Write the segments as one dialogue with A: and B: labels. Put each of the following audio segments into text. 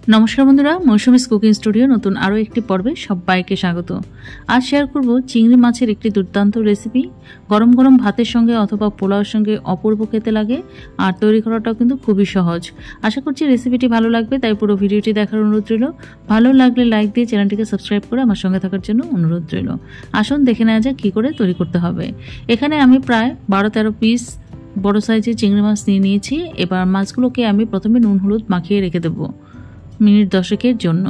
A: नमस्कार बंधुरा मौसुमीज cooking studio नतून आरो एकटी पर्वे सबाइके स्वागत। आज शेयर करब चिंगड़ी माछेर एकटी दुर्दान्त रेसिपि। गरम गरम भातेर संगे अथवा पोलाओर संगे अपूर्व खेते लागे और तैरी कराटाও किन्तु खूबই सहज। आशा करछि रेसिपिटी भालो लागबे, ताई पुरो भिडियोटी देखार अनुरोध रइल। भालो लागले लाइक दिए चैनलटिके साबस्क्राइब करे आमार संगे थाकार जन्य अनुरोध रइल। आसुन देखे नेওয়া যাক कि करे तैरी करते हबे। एखाने आमि प्राय 12-13 पिस बड़ साइजेर चिंगड़ी माछ निये निয়েছি। एबार माछगुलोके आमि प्रथमे नुन हलुद माखिয়ে रेखे देब मिनिट 10 জন্য।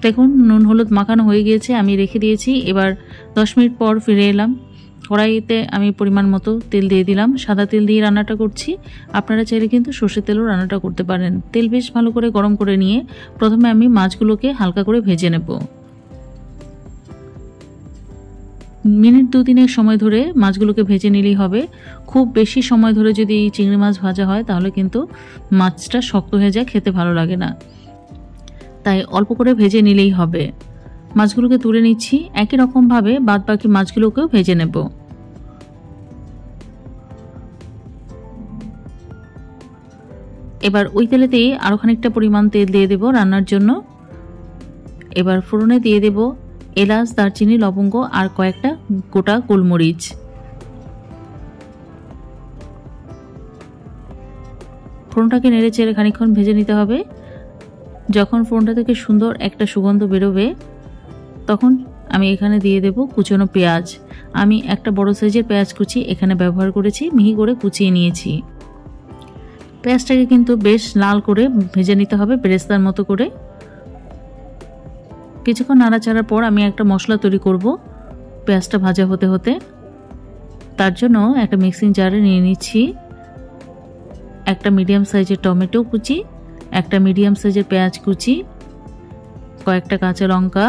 A: দেখুন নুন হলুদ মাখানো হয়ে গিয়েছে, আমি রেখে দিয়েছি। এবার 10 মিনিট পর ফিরে এলাম। কড়াইতে আমি পরিমাণ মতো তেল দিয়ে দিলাম। সাদা তেল দিয়ে রান্নাটা করছি, আপনারা চাইলে কিন্তু সরষের তেলও রান্নাটা করতে পারেন। তেল বেশ ভালো করে গরম করে নিয়ে প্রথমে আমি মাছগুলোকে হালকা করে ভেজে নেব। मिनिट 2-3 समय धरे माछगुलोके भेजे निलेই হবে। खूब बेशी समय धरे যদি চিংড়ি মাছ ভাজা হয় তাহলে কিন্তু মাছটা শক্ত হয়ে যায়, খেতে ভালো লাগে না। তাই অল্প করে ভেজে নিলেই হবে। মাছগুলোকে তুলে নিচ্ছি। একই রকম ভাবে বাদবাকি মাছগুলোকেও ভেজে নেব। এবার ওই তেলেতেই আরো খানিকটা পরিমাণ তেল দিয়ে দেব রান্নার জন্য। এবার ফোড়নে দিয়ে দেব এলাচ, দারচিনি, লবঙ্গ আর কয়েকটা গোটা গোলমরিচ। ফোড়নটাকে নেড়ে চেড়ে খানিকক্ষণ ভেজে নিতে হবে। যখন ফোড়নটা থেকে সুন্দর একটা সুগন্ধ বেরোবে তখন আমি এখানে দিয়ে দেব কুচনো পেঁয়াজ। আমি একটা বড় সাইজের পেঁয়াজ কুচি এখানে ব্যবহার করেছি, মিহি করে কুচিয়ে নিয়েছি। পেঁয়াজটাকে কিন্তু বেশ লাল করে ভেজে নিতে হবে, বেরেস্তার মতো করে। কিছুক্ষণ নাড়াচাড়ার পর আমি একটা মশলা তৈরি করব পেঁয়াজটা ভাজা হতে হতে। তার জন্য একটা মিক্সিং জারে নিয়ে নিচ্ছি একটা মিডিয়াম সাইজের টমেটো কুচি, একটা মিডিয়াম সাইজের পেঁয়াজ কুচি, কয়েকটা কাঁচা লঙ্কা,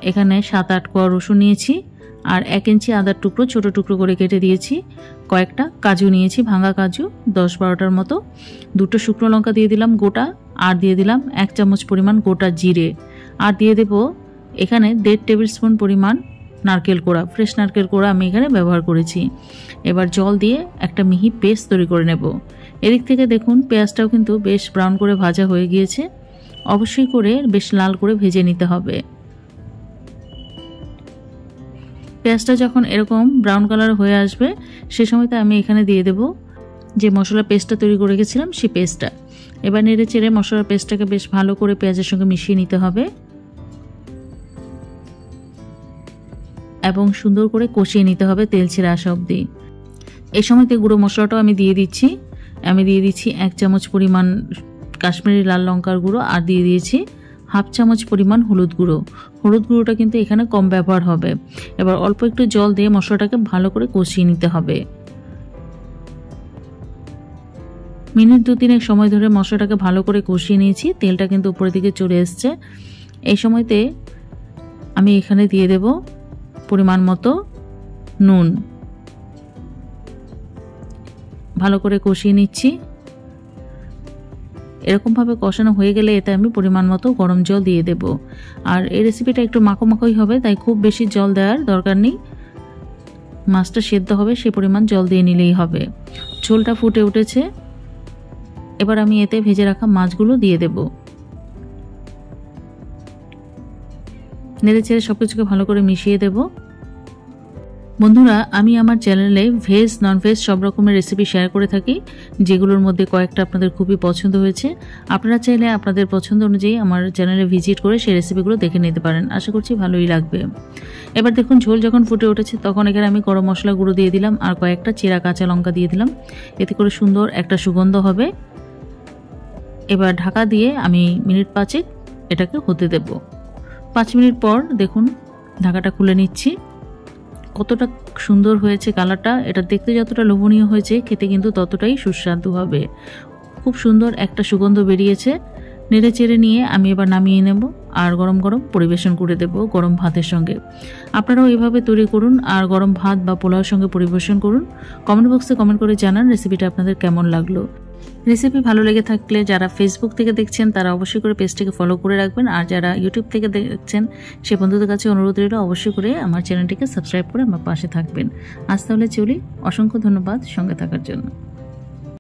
A: এখানে 7-8 কোয়া রসুন নিয়েছি আর 1 ইঞ্চি আদার টুকরো ছোট টুকরো করে কেটে দিয়েছি। কয়েকটা কাজু নিয়েছি, ভাঙা কাজু 10-12টার মতো। 2টো শুকনো লঙ্কা দিয়ে দিলাম গোটা, আর দিয়ে দিলাম 1 চামচ পরিমাণ গোটা জিরে, আর দিয়ে দেব এখানে 1.5 টেবিল স্পুন পরিমাণ নারকেল কোড়া, ফ্রেশ নারকেল কোড়া আমি এখানে ব্যবহার করেছি। এবার জল দিয়ে একটা মিহি পেস্ট তৈরি করে নেব। এদিক থেকে দেখুন পেঁয়াজটাও কিন্তু বেশ ব্রাউন করে ভাজা হয়ে গিয়েছে। অবশ্যই করে বেশ লাল করে ভেজে নিতে হবে। পেঁয়াজটা যখন এরকম ব্রাউন কালার হয়ে আসবে সে সময়তে আমি এখানে দিয়ে দেব যে মশলা পেস্টটা তৈরি করে রেখেছিলাম সেই পেস্টটা। এবার নেড়ে চেড়ে মশলার পেস্টটাকে বেশ ভালো করে পেঁয়াজের সঙ্গে মিশিয়ে নিতে হবে এবং সুন্দর করে কষিয়ে নিতে হবে তেল ছেড়ে আসা অবধি। এই সময়তে গুঁড়ো মশলাটাও আমি দিয়ে দিচ্ছি। আমি দিয়ে দিচ্ছি 1 চামচ পরিমাণ কাশ্মীরি লাল লঙ্কার গুঁড়ো, আর দিয়ে দিয়েছি 1/2 চামচ পরিমাণ হলুদ গুঁড়ো। হলুদ গুঁড়োটা কিন্তু এখানে কম ব্যবহার হবে। এবার অল্প একটু জল দিয়ে মশলাটাকে ভালো করে কষিয়ে নিতে হবে। মিনিট 2-3 সময় ধরে মশলাটাকে ভালো করে কষিয়ে নিয়েছি। তেলটা কিন্তু উপরের দিকে চলে এসছে। এই সময়তে আমি এখানে দিয়ে দেব পরিমাণ মতো নুন। ভালো করে কষিয়ে নিচ্ছি। এরকম ভাবে কষানো হয়ে গেলে এতে আমি পরিমাণ মতো গরম জল দিয়ে দেব। আর এই রেসিপিটা একটু মাখো মাখোই হবে, তাই খুব বেশি জল দেওয়ার দরকার নেই। মাছটা সেদ্ধ হবে সেই পরিমাণ জল দিয়ে নিলেই হবে। ঝোলটা ফুটে উঠেছে। এবার আমি এতে ভেজে রাখা মাছগুলো দিয়ে দেব। নেড়ে চেড়ে সবকিছুকে ভালো করে মিশিয়ে দেব। বন্ধুরা, আমি আমার চ্যানেলে ভেজ নন ভেজ সব রকমের রেসিপি শেয়ার করে থাকি, যেগুলোর মধ্যে কয়েকটা আপনাদের খুবই পছন্দ হয়েছে। আপনারা চাইলে আপনাদের পছন্দ অনুযায়ী আমার চ্যানেলে ভিজিট করে সেই রেসিপিগুলো দেখে নিতে পারেন। আশা করছি ভালোই লাগবে। এবার দেখুন ঝোল যখন ফুটে উঠেছে তখন এখানে আমি গরম মশলা গুঁড়ো দিয়ে দিলাম আর কয়েকটা চেরা কাঁচা লঙ্কা দিয়ে দিলাম। এতে করে সুন্দর একটা সুগন্ধ হবে। এবার ঢাকা দিয়ে আমি মিনিট 5 এটাকে হতে দেব। 5 মিনিট পর দেখুন ঢাকাটা খুলে নিচ্ছি। কতটা সুন্দর হয়েছে কালারটা। এটা দেখতে যতটা লোভনীয় হয়েছে খেতে কিন্তু ততটাই সুস্বাদু হবে। খুব সুন্দর একটা সুগন্ধ বেরিয়েছে। নেড়ে চেড়ে নিয়ে আমি এবার নামিয়ে নেব আর গরম গরম পরিবেশন করে দেব গরম ভাতের সঙ্গে। আপনারাও এইভাবে তৈরি করুন আর গরম ভাত বা পোলাওর সঙ্গে পরিবেশন করুন। কমেন্ট বক্সে কমেন্ট করে জানান রেসিপিটা আপনাদের কেমন লাগলো। রেসিপি ভালো লেগে থাকলে যারা ফেসবুক থেকে দেখছেন তারা অবশ্যই করে পেজটিকে ফলো করে রাখবেন, আর যারা ইউটিউব থেকে দেখছেন সে বন্ধুদের কাছে অনুরোধ রইল অবশ্যই করে আমার চ্যানেলটিকে সাবস্ক্রাইব করে আমার পাশে থাকবেন। আজ তাহলে চলি, অসংখ্য ধন্যবাদ সঙ্গে থাকার জন্য।